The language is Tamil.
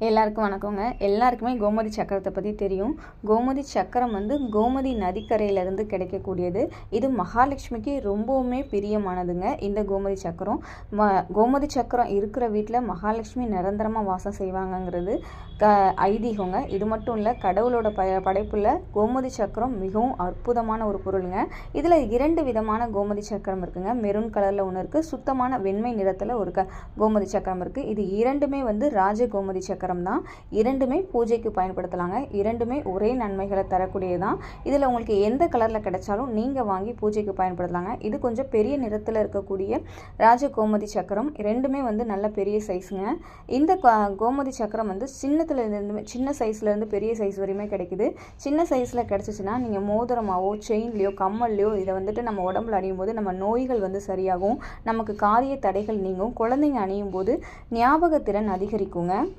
எல்லாருக்கும் வணக்கங்க. எல்லாருக்குமே கோமதி சக்கரத்தை பற்றி தெரியும். கோமதி சக்கரம் வந்து கோமதி நதிக்கரையிலேருந்து கிடைக்கக்கூடியது. இது மகாலட்சுமிக்கு ரொம்பவுமே பிரியமானதுங்க. இந்த கோமதி சக்கரம் கோமதி சக்கரம் இருக்கிற வீட்டில் மகாலட்சுமி நிரந்தரமாக வாசம் செய்வாங்கங்கிறது ஐதீகங்க. இது மட்டும் இல்லை, கடவுளோட படைப்பில் கோமதி சக்கரம் மிகவும் அற்புதமான ஒரு பொருளுங்க. இதில் 2 விதமான கோமதி சக்கரம் இருக்குங்க. மெரூன் கலரில் ஒன்று இருக்குது, சுத்தமான வெண்மை நிறத்தில் ஒரு கோமதி சக்கரம் இருக்குது. இது 2மே வந்து ராஜ கோமதி சக்கரம் தான். 2மே பூஜைக்கு பயன்படுத்தலாங்க. 2மே ஒரே நன்மைகளை தரக்கூடியதான். இதில் உங்களுக்கு எந்த கலரில் கிடைச்சாலும் நீங்கள் வாங்கி பூஜைக்கு பயன்படுத்தலாங்க. இது கொஞ்சம் பெரிய நிறத்தில் இருக்கக்கூடிய ராஜ கோமதி சக்கரம். 2மே வந்து நல்ல பெரிய சைஸுங்க. இந்த கோமதி சக்கரம் வந்து சின்ன சைஸ்லேருந்து பெரிய சைஸ் வரையுமே கிடைக்குது. சின்ன சைஸில் கிடச்சிச்சின்னா நீங்கள் மோதிரமாவோ செயின்லேயோ கம்மல்லையோ இதை வந்துட்டு நம்ம உடம்புல அணியும் போது நம்ம நோய்கள் வந்து சரியாகும், நமக்கு காரிய தடைகள் நீங்கும். குழந்தைங்க அணியும் போது ஞாபகத்திறன் அதிகரிக்குங்க.